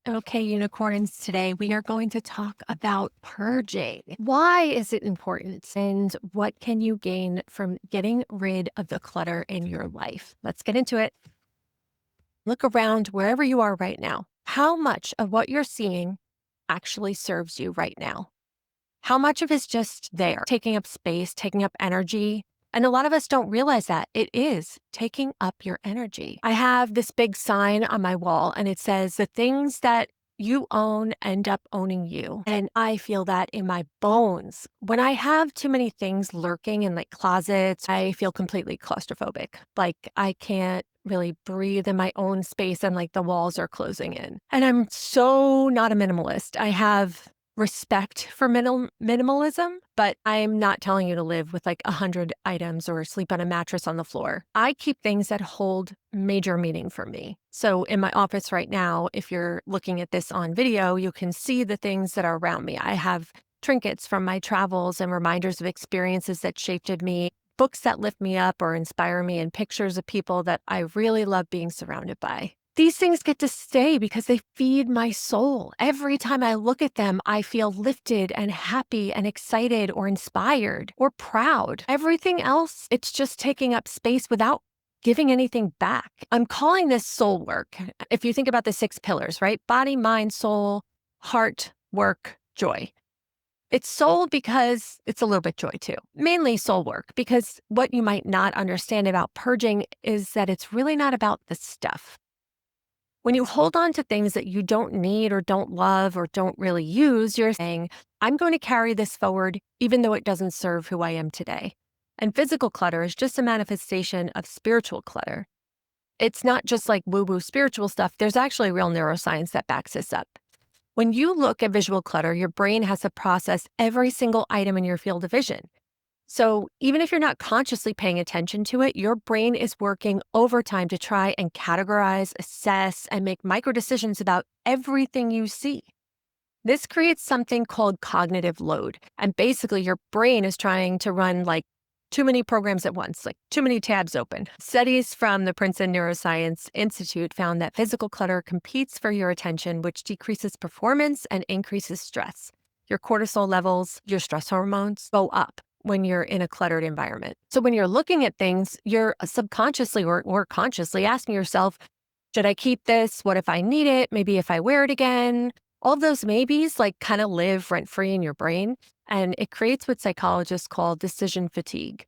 Okay, unicorns, today we are going to talk about purging. Why is it important and what can you gain from getting rid of the clutter in your life? Let's get into it. Look around wherever you are right now. How much of what you're seeing actually serves you right now? How much of it's just there, taking up space, taking up energy? And a lot of us don't realize that it is taking up your energy. I have this big sign on my wall and it says, the things that you own end up owning you. And I feel that in my bones. When I have too many things lurking in like closets, I feel completely claustrophobic. Like I can't really breathe in my own space and like the walls are closing in. And I'm so not a minimalist. I have respect for minimalism, but I'm not telling you to live with like 100 items or sleep on a mattress on the floor. I keep things that hold major meaning for me. So in my office right now, if you're looking at this on video, you can see the things that are around me. I have trinkets from my travels and reminders of experiences that shaped me, books that lift me up or inspire me, and pictures of people that I really love being surrounded by. These things get to stay because they feed my soul. Every time I look at them, I feel lifted and happy and excited or inspired or proud. Everything else, it's just taking up space without giving anything back. I'm calling this soul work. If you think about the 6 pillars, right? Body, mind, soul, heart, work, joy. It's soul because it's a little bit joy too. Mainly soul work, because what you might not understand about purging is that it's really not about the stuff. When you hold on to things that you don't need or don't love or don't really use, you're saying, I'm going to carry this forward even though it doesn't serve who I am today. And physical clutter is just a manifestation of spiritual clutter. It's not just like woo woo spiritual stuff, there's actually real neuroscience that backs this up. When you look at visual clutter, your brain has to process every single item in your field of vision. So even if you're not consciously paying attention to it, your brain is working overtime to try and categorize, assess, and make micro decisions about everything you see. This creates something called cognitive load. And basically, your brain is trying to run like too many programs at once, like too many tabs open. Studies from the Princeton Neuroscience Institute found that physical clutter competes for your attention, which decreases performance and increases stress. Your cortisol levels, your stress hormones go up when you're in a cluttered environment. So when you're looking at things, you're subconsciously or consciously asking yourself, should I keep this? What if I need it? Maybe if I wear it again? All of those maybes like kind of live rent free in your brain, and it creates what psychologists call decision fatigue.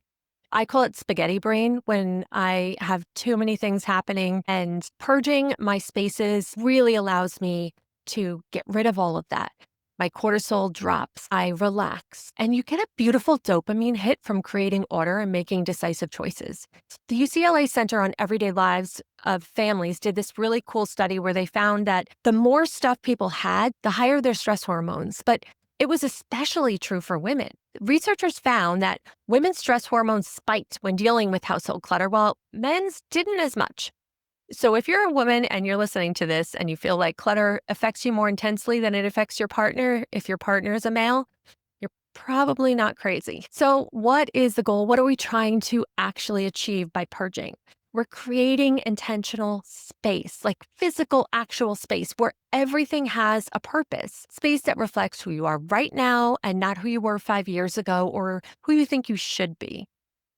I call it spaghetti brain when I have too many things happening, and purging my spaces really allows me to get rid of all of that. My cortisol drops, I relax, and you get a beautiful dopamine hit from creating order and making decisive choices. The UCLA Center on Everyday Lives of Families did this really cool study where they found that the more stuff people had, the higher their stress hormones. But it was especially true for women. Researchers found that women's stress hormones spiked when dealing with household clutter, while men's didn't as much. So if you're a woman and you're listening to this and you feel like clutter affects you more intensely than it affects your partner, if your partner is a male, you're probably not crazy. So what is the goal? What are we trying to actually achieve by purging? We're creating intentional space, like physical, actual space where everything has a purpose, space that reflects who you are right now and not who you were 5 years ago or who you think you should be.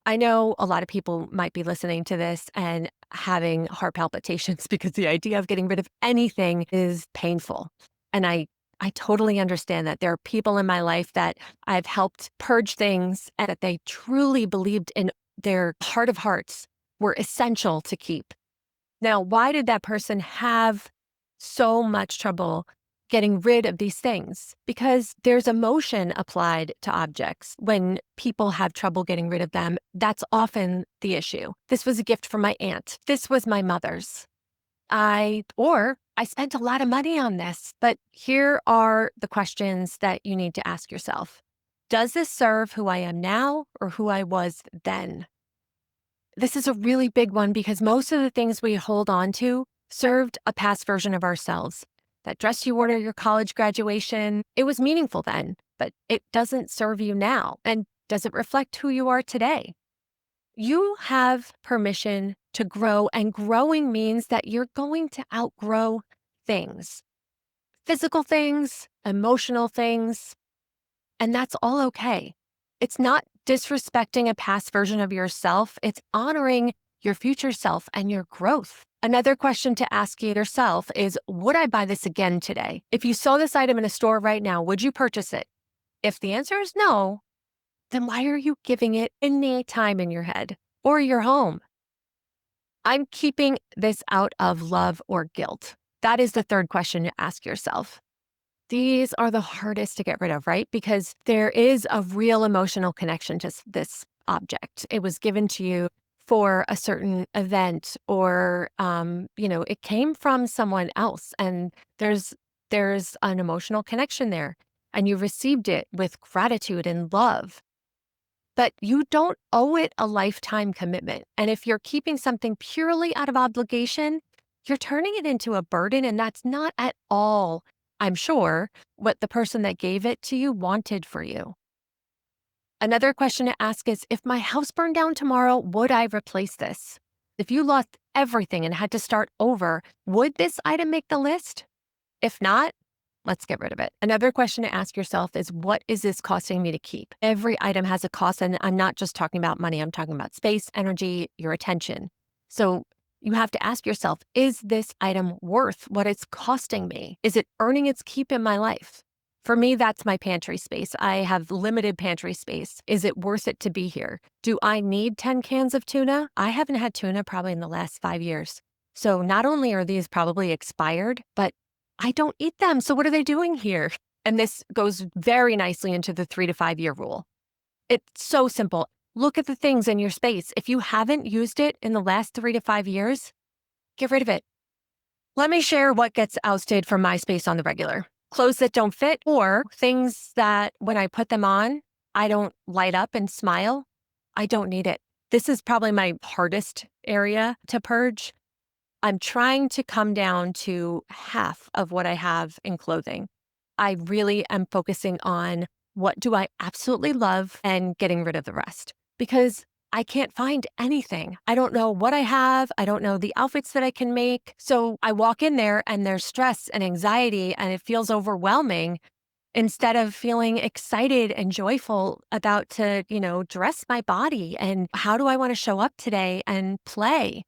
I know a lot of people might be listening to this and having heart palpitations because the idea of getting rid of anything is painful. And I totally understand that. There are people in my life that I've helped purge things and that they truly believed in their heart of hearts were essential to keep. Now, why did that person have so much trouble getting rid of these things? Because there's emotion applied to objects. When people have trouble getting rid of them, that's often the issue. This was a gift from my aunt. This was my mother's. Or I spent a lot of money on this. But here are the questions that you need to ask yourself. Does this serve who I am now or who I was then? This is a really big one because most of the things we hold on to served a past version of ourselves. That dress you wore to your college graduation, it was meaningful then, but it doesn't serve you now. And does it reflect who you are today? You have permission to grow, and growing means that you're going to outgrow things. physical things, emotional things, and that's all okay. It's not disrespecting a past version of yourself, it's honoring your future self and your growth. Another question to ask yourself is, would I buy this again today? If you saw this item in a store right now, would you purchase it? If the answer is no, then why are you giving it any time in your head or your home? I'm keeping this out of love or guilt. That is the third question to ask yourself. These are the hardest to get rid of, right? Because there is a real emotional connection to this object. It was given to you for a certain event, or it came from someone else, and there's an emotional connection there, and you received it with gratitude and love. But you don't owe it a lifetime commitment. And if you're keeping something purely out of obligation, you're turning it into a burden. And that's not at all, I'm sure, what the person that gave it to you wanted for you. Another question to ask is, if my house burned down tomorrow, would I replace this? If you lost everything and had to start over, would this item make the list? If not, let's get rid of it. Another question to ask yourself is, what is this costing me to keep? Every item has a cost, and I'm not just talking about money, I'm talking about space, energy, your attention. So you have to ask yourself, is this item worth what it's costing me? Is it earning its keep in my life? For me, that's my pantry space. I have limited pantry space. Is it worth it to be here? Do I need 10 cans of tuna? I haven't had tuna probably in the last 5 years. So not only are these probably expired, but I don't eat them. So what are they doing here? And this goes very nicely into the 3 to 5 year rule. It's so simple. Look at the things in your space. If you haven't used it in the last 3 to 5 years, get rid of it. Let me share what gets ousted from my space on the regular. Clothes that don't fit, or things that when I put them on, I don't light up and smile. I don't need it. This is probably my hardest area to purge. I'm trying to come down to half of what I have in clothing. I really am focusing on what do I absolutely love and getting rid of the rest, because I can't find anything. I don't know what I have. I don't know the outfits that I can make. So I walk in there and there's stress and anxiety and it feels overwhelming, instead of feeling excited and joyful about to, dress my body and how do I want to show up today and play.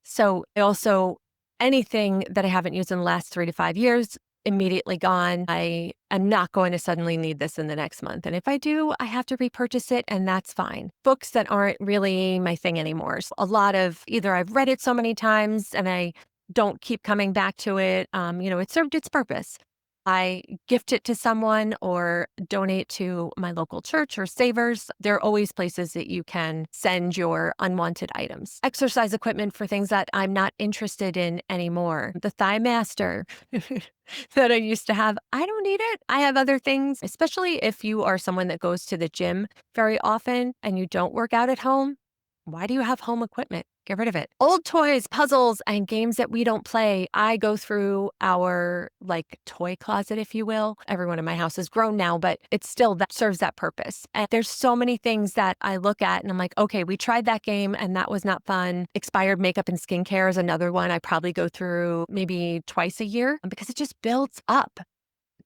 So also, anything that I haven't used in the last 3 to 5 years, immediately gone. I am not going to suddenly need this in the next month. And if I do, I have to repurchase it, and that's fine. Books that aren't really my thing anymore. So a lot of either I've read it so many times and I don't keep coming back to it. It served its purpose. I gift it to someone or donate to my local church or savers. There are always places that you can send your unwanted items. Exercise equipment for things that I'm not interested in anymore. The Thigh Master that I used to have, I don't need it. I have other things, especially if you are someone that goes to the gym very often and you don't work out at home. Why do you have home equipment? Get rid of it. Old toys, puzzles, and games that we don't play. I go through our toy closet, if you will. Everyone in my house is grown now, but it still that serves that purpose. And there's so many things that I look at and I'm like, okay, we tried that game and that was not fun. Expired makeup and skincare is another one I probably go through maybe twice a year because it just builds up.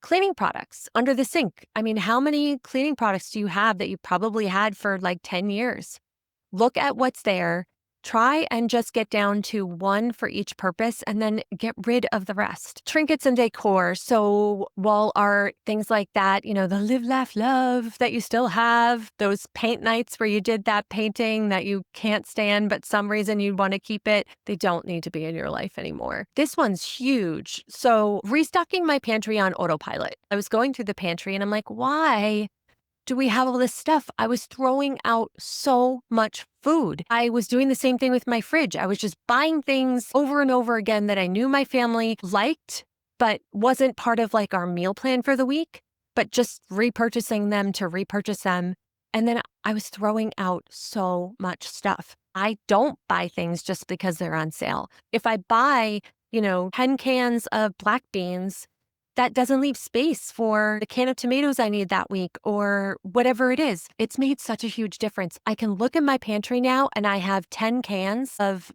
Cleaning products under the sink. I mean, how many cleaning products do you have that you probably had for 10 years? Look at what's there. Try and just get down to one for each purpose and then get rid of the rest. Trinkets and decor. So wall art, things like that, the live, laugh, love that you still have, those paint nights where you did that painting that you can't stand, but some reason you want to keep it, they don't need to be in your life anymore. This one's huge. So restocking my pantry on autopilot. I was going through the pantry and I'm like, why do we have all this stuff? I was throwing out so much food. I was doing the same thing with my fridge. I was just buying things over and over again that I knew my family liked, but wasn't part of our meal plan for the week, but just repurchasing them to repurchase them. And then I was throwing out so much stuff. I don't buy things just because they're on sale. If I buy, 10 cans of black beans, that doesn't leave space for the can of tomatoes I need that week or whatever it is. It's made such a huge difference. I can look in my pantry now and I have 10 cans of,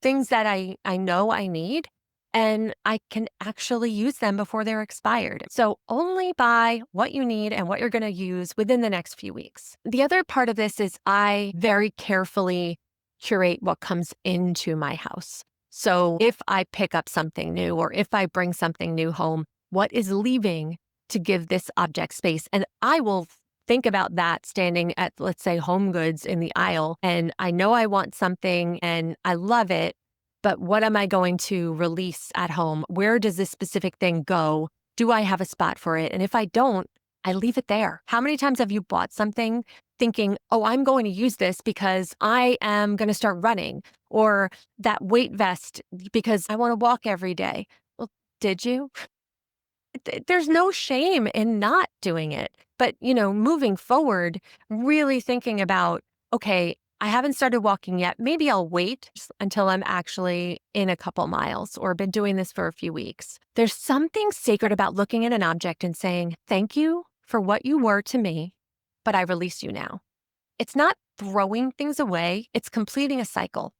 things that I know I need. and I can actually use them before they're expired. So only buy what you need and what you're going to use within the next few weeks. The other part of this is I very carefully curate what comes into my house. So if I pick up something new or if I bring something new home, what is leaving to give this object space? And I will think about that standing at, let's say, Home Goods in the aisle. And I know I want something and I love it, but what am I going to release at home? Where does this specific thing go? Do I have a spot for it? And if I don't, I leave it there. How many times have you bought something thinking, oh, I'm going to use this because I am going to start running, or that weight vest because I want to walk every day? Well, did you? There's no shame in not doing it. But, moving forward, really thinking about, okay, I haven't started walking yet. Maybe I'll wait until I'm actually in a couple miles or been doing this for a few weeks. There's something sacred about looking at an object and saying, thank you for what you were to me, but I release you now. It's not throwing things away, it's completing a cycle.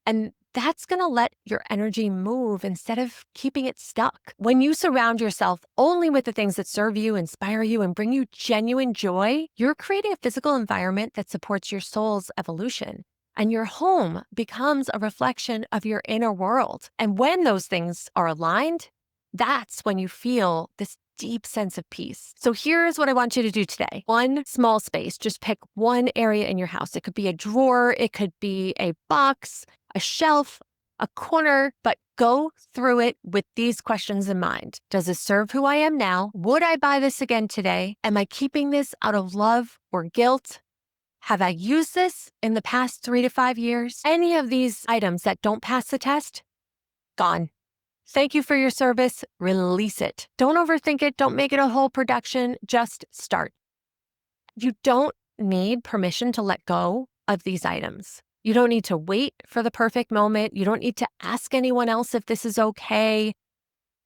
And that's going to let your energy move instead of keeping it stuck. When you surround yourself only with the things that serve you, inspire you, and bring you genuine joy, you're creating a physical environment that supports your soul's evolution. And your home becomes a reflection of your inner world. And when those things are aligned, that's when you feel this deep sense of peace. So here's what I want you to do today. One small space, just pick one area in your house. It could be a drawer, it could be a box, a shelf, a corner, but go through it with these questions in mind. Does this serve who I am now? Would I buy this again today? Am I keeping this out of love or guilt? Have I used this in the past 3 to 5 years? Any of these items that don't pass the test? Gone. Thank you for your service. Release it. Don't overthink it. Don't make it a whole production. Just start. You don't need permission to let go of these items. You don't need to wait for the perfect moment. You don't need to ask anyone else if this is okay.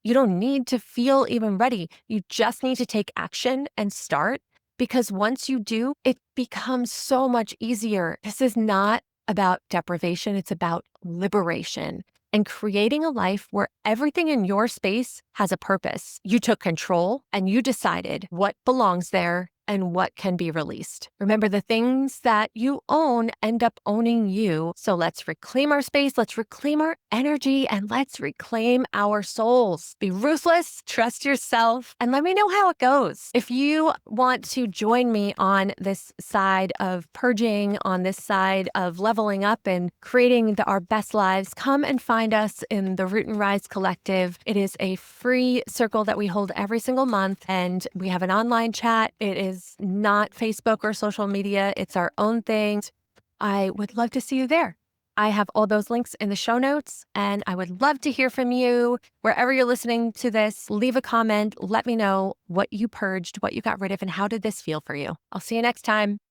You don't need to feel even ready. You just need to take action and start, because once you do, it becomes so much easier. This is not about deprivation. It's about liberation and creating a life where everything in your space has a purpose. You took control and you decided what belongs there and what can be released. Remember, the things that you own end up owning you. So let's reclaim our space, let's reclaim our energy, and let's reclaim our souls. Be ruthless, trust yourself, and let me know how it goes. If you want to join me on this side of purging, on this side of leveling up and creating our best lives, come and find us in the Root and Rise Collective. It is a free circle that we hold every single month, and we have an online chat. It is not Facebook or social media. It's our own thing. I would love to see you there. I have all those links in the show notes, and I would love to hear from you. Wherever you're listening to this, leave a comment. Let me know what you purged, what you got rid of, and how did this feel for you? I'll see you next time.